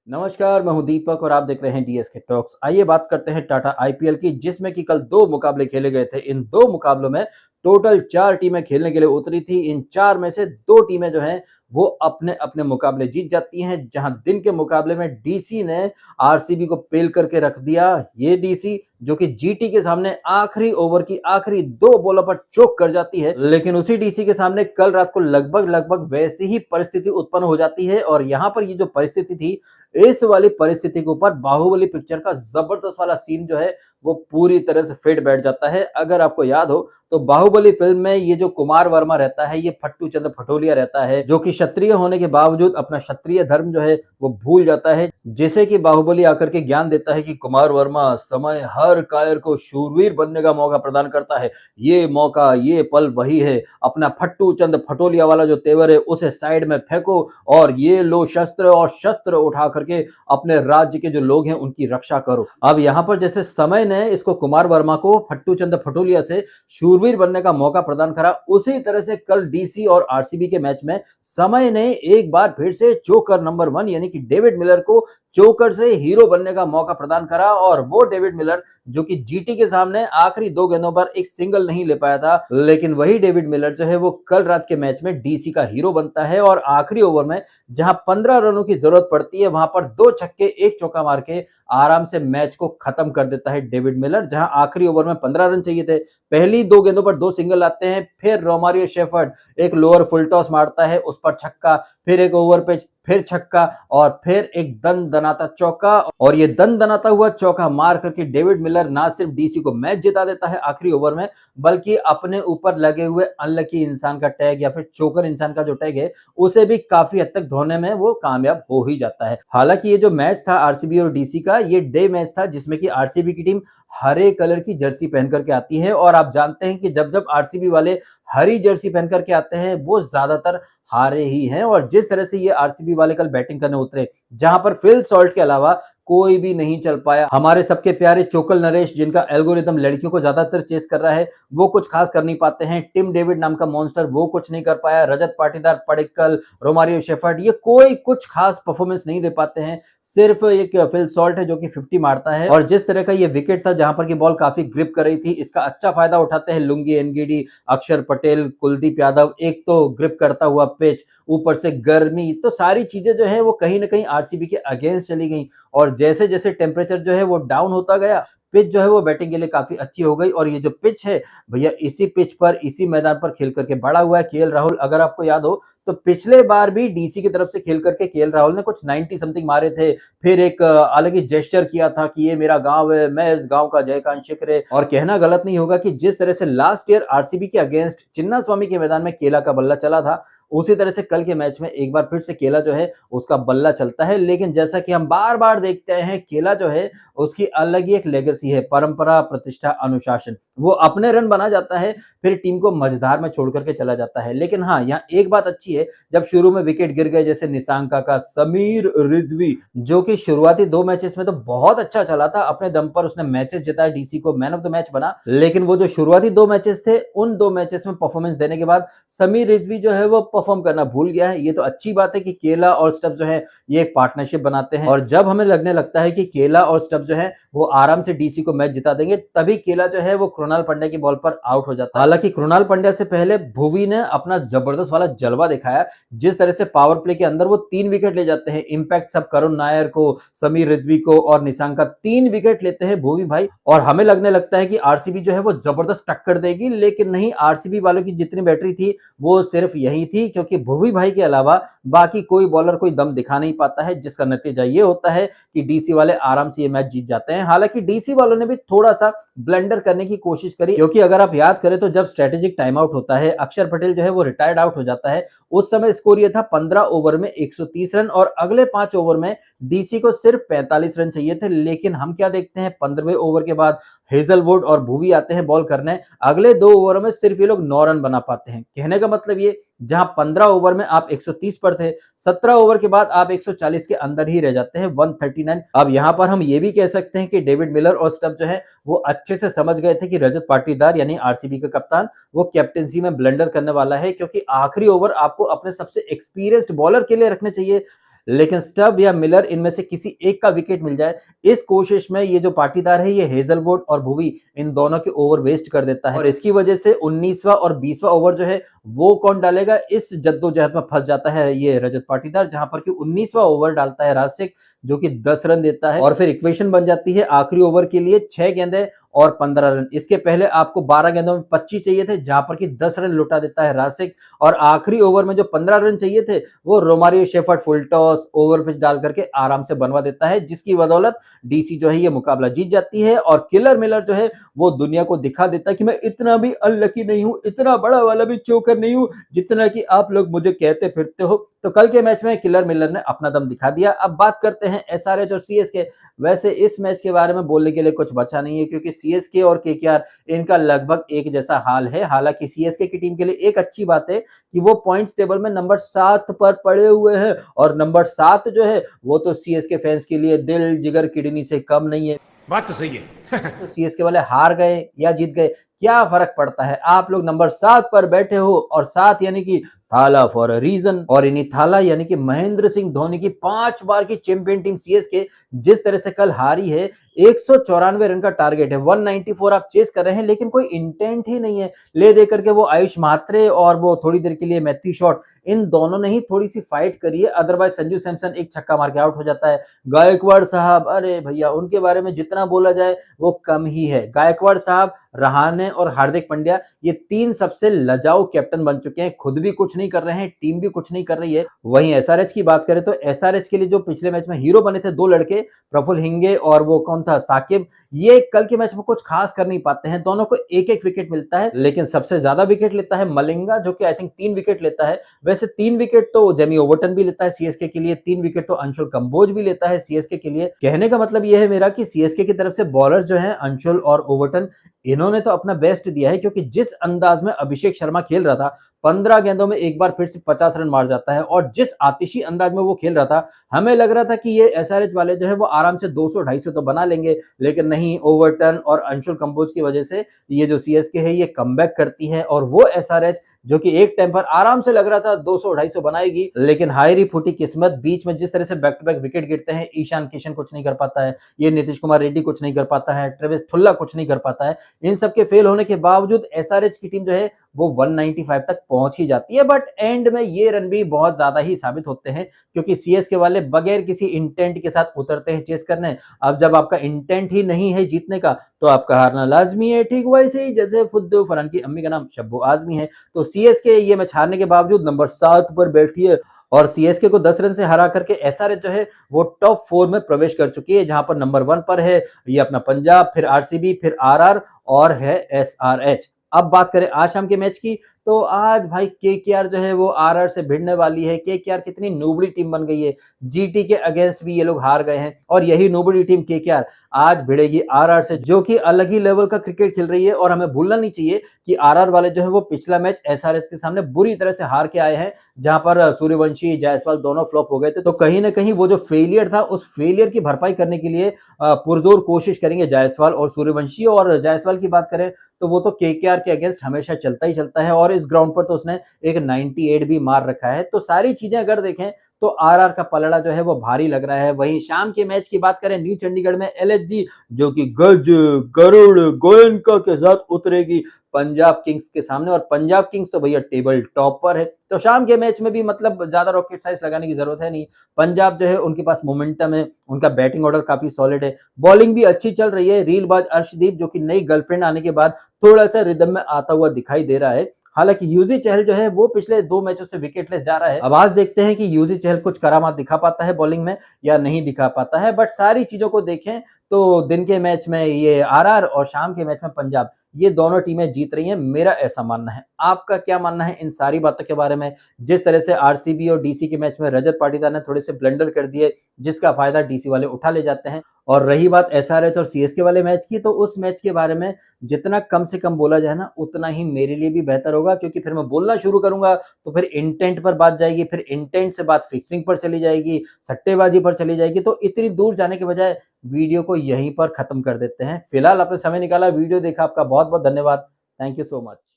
नमस्कार, मैं हूं दीपक और आप देख रहे हैं डीएसके टॉक्स। आइए बात करते हैं टाटा आईपीएल की, जिसमें कि कल दो मुकाबले खेले गए थे। इन दो मुकाबलों में टोटल 4 टीमें खेलने के लिए उतरी थी। इन 4 में से 2 टीमें जो हैं वो अपने-अपने मुकाबले जीत जाती हैं। जहां दिन के मुकाबले में डीसी ने आरसीबी को पेल करके रख दिया। ये डीसी जो कि जीटी के सामने आखिरी ओवर की आखिरी 2 बॉलों पर चोक कर जाती है। लेकिन उसी डीसी के सामने कल रात को लगभग वैसी ही परिस्थिति उत्पन्न हो जाती है और यहां पर ये जो परिस्थिति थी, इस वाली परिस्थिति के ऊपर बाहुबली पिक्चर का जबरदस्त वाला सीन जो है वो पूरी तरह से फिट बैठ जाता है। अगर आपको याद हो तो बाहुबली फिल्म में ये जो कुमार वर्मा रहता है, ये फट्टू चंद फटोलिया रहता है, जो कि क्षत्रिय होने के बावजूद अपना क्षत्रिय धर्म जो है वो भूल जाता है। जैसे कि बाहुबली आकर के ज्ञान देता है कि कुमार वर्मा, समय हर कायर को शूरवीर बनने का मौका प्रदान करता है। ये मौका, ये पल वही है। अपना फट्टू चंद फटोलिया वाला जो तेवर है उसे साइड में फेंको और ये लो शस्त्र, और शस्त्र उठा करके अपने राज्य के जो लोग हैं उनकी रक्षा करो। अब यहाँ पर जैसे समय ने इसको कुमार वर्मा को फट्टू चंद फटोलिया से शूरवीर बनने का मौका प्रदान करा, उसी तरह से कल डीसी और आरसीबी के मैच में समय ने एक बार फिर से जोकर नंबर 1 यानी कि डेविड मिलर को जोकर से हीरो बनने का मौका प्रदान करा। और वो डेविड मिलर जो कि जीटी के सामने आखिरी 2 गेंदों पर एक सिंगल नहीं ले पाया था, लेकिन वही डेविड मिलर जो है वो कल रात के मैच में डीसी का हीरो बनता है। और आखिरी ओवर में जहां 15 रनों की जरूरत पड़ती है, वहां पर 2 छक्के 1 चौका मार के आराम से मैच को खत्म कर देता है डेविड मिलर। जहां आखिरी ओवर में 15 रन चाहिए थे, पहली 2 गेंदों पर 2 सिंगल आते हैं, फिर रोमारियो शेफर्ड एक लोअर फुल टॉस मारता है, उस पर छक्का, फिर एक ओवर पिच, फिर छक्का और फिर एक दन दनाता चौका। और ये दन दनाता हुआ चौका मार करके डेविड मिलर ना सिर्फ डीसी को मैच जिता देता है आखिरी ओवर में, बल्कि अपने ऊपर लगे हुए अनलकी इंसान का टैग या फिर चोकर इंसान का जो टैग है उसे भी काफी हद तक धोने में वो कामयाब हो ही जाता है। हालांकि ये जो मैच था आरसीबी और डीसी का, ये डे मैच था, जिसमें कि आरसीबी की टीम हरे कलर की जर्सी पहन करके आती है। और आप जानते हैं कि जब जब आरसीबी वाले हरी जर्सी पहन करके आते हैं वो ज्यादातर हारे ही हैं। और जिस तरह से ये आरसीबी वाले कल बैटिंग करने उतरे, जहां पर फिल सॉल्ट के अलावा कोई भी नहीं चल पाया। हमारे सबके प्यारे चोकल नरेश, जिनका एल्गोरिदम लड़कियों को ज्यादातर चेस कर रहा है, वो कुछ खास कर नहीं पाते हैं। टिम डेविड नाम का मॉन्स्टर, वो कुछ नहीं कर पाया। रजत पाटीदार, पडिक्कल, रोमारियो शेफर्ड, ये कोई कुछ खास परफॉर्मेंस नहीं दे पाते हैं। सिर्फ एक फिल सॉल्ट है जो कि 50 मारता है। और जिस तरह का ये विकेट था जहां पर की बॉल काफी ग्रिप कर रही थी, इसका अच्छा फायदा उठाते हैं लुंगी एनगीडी, अक्षर पटेल, कुलदीप यादव। एक तो ग्रिप करता हुआ पिच, ऊपर से गर्मी, तो सारी चीजें जो है वो कहीं ना कहीं आरसीबी के अगेंस्ट चली गई। और जैसे जैसे टेम्परेचर जो है वो डाउन होता गया, पिच जो है वो बैटिंग के लिए काफी अच्छी हो गई। और ये जो पिच है भैया, इसी पिच पर, इसी मैदान पर खेल करके बड़ा हुआ है केएल राहुल। अगर आपको याद हो तो पिछले बार भी डीसी की तरफ से खेल करके केएल राहुल ने कुछ 90 समथिंग मारे थे। फिर एक अलग ही जेस्चर किया था कि ये मेरा गांव है, मैं इस गांव का जयकांत शिखरे। और कहना गलत नहीं होगा कि जिस तरह से लास्ट ईयर आरसीबी के अगेंस्ट चिन्ना स्वामी के मैदान में केला का बल्ला चला था, उसी तरह से कल के मैच में एक बार फिर से केला जो है उसका बल्ला चलता है। लेकिन जैसा कि हम बार बार देखते हैं, केला जो है उसकी अलग ही एक लेगेसी है, परंपरा, प्रतिष्ठा, अनुशासन। वो अपने रन बना जाता है, फिर टीम को मझधार में छोड़ करके चला जाता है। लेकिन हाँ, यहाँ एक बात अच्छी है, जब शुरू में विकेट गिर गए, जैसे निशांका का समीर रिजवी, जो कि शुरुआती 2 मैचेस में तो बहुत अच्छा चला था, अपने दम पर उसने मैचेस जिताए, डीसी को मैन ऑफ द मैच बना। लेकिन वो जो शुरुआती 2 मैचेस थे, उन 2 मैचेस में परफॉर्मेंस देने के बाद समीर रिजवी जो है वो परफॉर्म करना भूल गया है। ये तो अच्छी बात है कि केला और स्टब्स जो है ये एक पार्टनरशिप बनाते हैं। और जब हमें लगने लगता है कि केला और स्टब्स जो है वो आराम से डीसी को मैच जिता देंगे, तभी केला जो है वो कृणाल पांड्या की बॉल पर आउट हो जाता है। हालांकि कृणाल पांड्या से पहले भुवी ने अपना जबरदस्त वाला जलवा दिखाया। जिस तरह से पावर प्ले के अंदर वो 3 विकेट ले जाते हैं, इंपैक्ट सब करुण नायर को, समीर रिजवी को और निशांका, 3 विकेट लेते हैं भुवी भाई। और हमें लगने लगता है कि आरसीबी जो है वो जबरदस्त टक्कर देगी, लेकिन नहीं, आरसीबी वालों की जितनी बैटरी थी वो सिर्फ यही थी, क्योंकि भुवी भाई के अलावा बाकी कोई बॉलर कोई दम दिखा नहीं पाता है, जिसका नतीजा ये होता है कि डीसी वाले आराम से ये मैच जीत जाते हैं। हालांकि डीसी वालों ने भी थोड़ा सा ब्लंडर करने की कोशिश करी, क्योंकि अगर आप याद करें तो जब स्ट्रेटेजिक टाइम आउट होता है, अक्षर पटेल जो है वो रिटायर्ड आउट हो जाता है, उस समय स्कोर ये था 15 ओवर में 130 रन और अगले 5 ओवर में डीसी को सिर्फ 45 रन चाहिए थे। लेकिन हम क्या देखते हैं, 15वें ओवर के बाद हेजलवुड और भुवी आते हैं बॉल करने, अगले 2 ओवर में सिर्फ ये लोग 9 रन बना पाते हैं। कहने का मतलब ये, जहां 15 ओवर में आप 130 पर थे, 17 ओवर के बाद आप 140 के अंदर ही रह जाते हैं, 139। अब यहां पर हम ये भी कह सकते हैं कि डेविड मिलर और स्टब्स जो है वो अच्छे से समझ गए थे कि रजत पाटीदार यानी आरसीबी का कप्तान वो कैप्टेंसी में ब्लंडर करने वाला है, क्योंकि आखिरी ओवर आपको अपने सबसे एक्सपीरियंस्ड बॉलर के लिए रखने चाहिए। लेकिन स्टब या मिलर इनमें से किसी एक का विकेट मिल जाए, इस कोशिश में ये जो पाटीदार है, ये हेजलवुड और भुवी इन दोनों के ओवर वेस्ट कर देता है और इसकी वजह से 19वां और 20वां ओवर जो है वो कौन डालेगा, इस जद्दोजहद में फंस जाता है ये रजत पाटीदार, जहां पर कि 19वां ओवर डालता है राशिक जो कि 10 रन देता है और फिर इक्वेशन बन जाती है आखिरी ओवर के लिए 6 गेंदें और 15 रन। इसके पहले आपको 12 गेंदों में 25 चाहिए थे, जहां पर कि 10 रन लुटा देता है राशिक और आखिरी ओवर में जो 15 रन चाहिए थे वो Romario shepherd full toss over pitch डाल करके आराम से बनवा देता है, जिसकी बदौलत डीसी जो है ये मुकाबला जीत जाती है और किलर मिलर जो है वो दुनिया को दिखा देता है कि मैं इतना भी अनलकी नहीं हूं, इतना बड़ा वाला भी चोकर नहीं हूं जितना कि आप लोग मुझे कहते फिरते हो। तो कल के मैच में किलर मिलर ने अपना दम दिखा दिया। अब बात करते हैं एसआरएच और सीएसके। वैसे इस मैच के बारे में बोलने के लिए कुछ बचा नहीं है क्योंकि सीएसके और केकेआर इनका लगभग एक जैसा हाल है। हालांकि सीएसके की टीम के लिए एक अच्छी बात है कि वो पॉइंट्स टेबल में नंबर 7 पर पड़े हुए हैं और नंबर 7 जो है वो तो सीएसके फैंस के लिए दिल जिगर किडनी से कम नहीं है। बात तो सही है। तो सीएसके वाले हार गए या जीत गए क्या फर्क पड़ता है, आप लोग नंबर 7 पर बैठे हो और 7 यानी कि थाला फॉर अ रीजन। और इन्हीं थाला यानी कि महेंद्र सिंह धोनी की 5 बार की चैंपियन टीम सीएसके जिस तरह से कल हारी है, 194 रन का टारगेट है, 194 आप चेस कर रहे हैं लेकिन कोई इंटेंट ही नहीं है। ले दे करके वो आयुष मात्रे और वो थोड़ी देर के लिए मैथ्यू शॉट, इन दोनों ने ही थोड़ी सी फाइट करी है, अदरवाइज संजू सैमसन एक छक्का मार के आउट हो जाता है। गायकवाड़ साहब, अरे भैया उनके बारे में जितना बोला जाए वो कम ही है। गायकवाड़ साहब, रहाणे और हार्दिक पांड्या ये 3 सबसे लजाऊ कैप्टन बन चुके हैं, खुद भी कुछ नहीं कर रहे हैं, टीम भी कुछ नहीं कर रही है। वहीं एसआरएच की बात करें तो एसआरएच के लिए जो पिछले मैच में हीरो बने थे 2 लड़के, प्रफुल्ल हिंगे और वो कौन था, साकिब, ये कल के मैच में कुछ खास कर नहीं पाते हैं। दोनों को एक-एक विकेट मिलता है लेकिन सबसे ज्यादा विकेट लेता है मलिंगा जो कि आई थिंक 3 विकेट लेता है। वैसे 3 विकेट तो जेमी ओवर्टन भी लेता है सीएसके के लिए, 3 विकेट तो अंशुल कंबोज भी लेता है सीएसके के लिए। कहने का मतलब यह है मेरा कि सीएसके की तरफ से बॉलर्स जो हैं अंशुल और ओवर्टन, इन्होंने तो अपना बेस्ट दिया है क्योंकि जिस अंदाज में अभिषेक शर्मा खेल रहा था, 15 गेंदों में एक बार फिर से 50 रन मार जाता है और जिस आतिशी अंदाज में वो खेल रहा था, हमें लग रहा था कि ये एसआरएच वाले जो है वो आराम से 200-250 तो बना लेंगे, लेकिन नहीं, ओवर्टन और अंशुल कंबोज की वजह से ये जो सीएसके है ये कमबैक करती है और वो एसआरएच जो कि एक टाइम पर आराम से लग रहा था 200-250 बनाएगी, लेकिन हायरी फूटी किस्मत, बीच में जिस तरह से बैक टू बैक विकेट गिरते हैं, ईशान किशन कुछ नहीं कर पाता है, ये नीतीश कुमार रेड्डी कुछ नहीं कर पाता है, ट्रेविस ठुल्ला कुछ नहीं कर पाता है, इन सब के फेल होने के बावजूद एसआरएच की टीम जो है वो 195 तक पहुंच ही जाती है। बट एंड में ये रन भी बहुत ज्यादा ही साबित होते हैं क्योंकि सीएसके वाले बगैर किसी इंटेंट के साथ उतरते हैं चेस करने। अब जब आपका इंटेंट ही नहीं है जीतने का तो आपका हारना लाजमी है, ठीक वैसे ही जैसे खुद फरहान की अम्मी का नाम शब्बो आजमी है। तो सीएसके ये मैच हारने के बावजूद नंबर 7 पर बैठी है और सीएसके को 10 रन से हरा करके एसआरएच जो है वो टॉप 4 में प्रवेश कर चुकी है, जहां पर नंबर 1 पर है ये अपना पंजाब, फिर आरसीबी, फिर आरआर और है एसआरएच। अब बात करें आज शाम के मैच की, तो आज भाई केकेआर जो है वो आरआर से भिड़ने वाली है। केकेआर कितनी नूबड़ी टीम बन गई है, जीटी के अगेंस्ट भी ये लोग हार गए हैं और यही नूबड़ी टीम केकेआर आज भिड़ेगी आरआर से, जो कि अलग ही लेवल का क्रिकेट खेल रही है। और हमें भूलना नहीं चाहिए कि आरआर वाले जो है वो पिछला मैच एसआरएच के सामने बुरी तरह से हार के आए हैं, जहां पर सूर्यवंशी, जायसवाल दोनों फ्लॉप हो गए थे। तो कहीं ना कहीं वो जो फेलियर था, उस फेलियर की भरपाई करने के लिए पुरजोर कोशिश करेंगे जायसवाल और सूर्यवंशी। और जायसवाल की बात करें तो वो तो केकेआर के अगेंस्ट हमेशा चलता ही चलता है और इस ग्राउंड पर तो उसने एक 98 भी मार रखा है। तो सारी चीजें अगर देखें तो आरआर का पलड़ा जो है वो भारी लग रहा है। वहीं शाम के मैच की बात करें, न्यू चंडीगढ़ में एलएचजी जो कि गज, गरुड़, गोयनका के साथ उतरेगी पंजाब किंग्स के सामने और पंजाब किंग्स तो भैया टेबल टॉप पर है। तो शाम के मैच में भी मतलब ज्यादा रॉकेट साइंस लगाने की जरूरत है नहीं। पंजाब जो है उनके पास मोमेंटम है, उनका बैटिंग ऑर्डर काफी सॉलिड है, बॉलिंग भी अच्छी चल रही है। रीलबाज अर्शदीप जो कि नई गर्लफ्रेंड आने के बाद थोड़ा सा रिदम में आता हुआ दिखाई दे रहा है। हालांकि यूजी चहल जो है वो पिछले 2 मैचों से विकेटलेस जा रहा है। अब आज देखते हैं कि यूजी चहल कुछ करामात दिखा पाता है बॉलिंग में या नहीं दिखा पाता है। बट सारी चीजों को देखें तो दिन के मैच में ये आरआर और शाम के मैच में पंजाब, ये दोनों टीमें जीत रही हैं, मेरा ऐसा मानना है। आपका क्या मानना है इन सारी बातों के बारे में? जिस तरह से आरसीबी और डीसी के मैच में रजत पाटीदार ने थोड़े से ब्लंडर कर दिए, जिसका फायदा डीसी वाले उठा ले जाते हैं। और रही बात एसआरएच और सीएसके वाले मैच की, तो उस मैच के बारे में जितना कम से कम बोला जाए ना, उतना ही मेरे लिए भी बेहतर होगा, क्योंकि फिर मैं बोलना शुरू करूंगा तो फिर इंटेंट पर बात जाएगी, फिर इंटेंट से बात फिक्सिंग पर चली जाएगी, सट्टेबाजी पर चली जाएगी। तो इतनी दूर जाने के बजाय वीडियो को यहीं पर खत्म कर देते हैं। फिलहाल आपने समय निकाला, वीडियो देखा, आपका बहुत बहुत धन्यवाद। Thank you so much.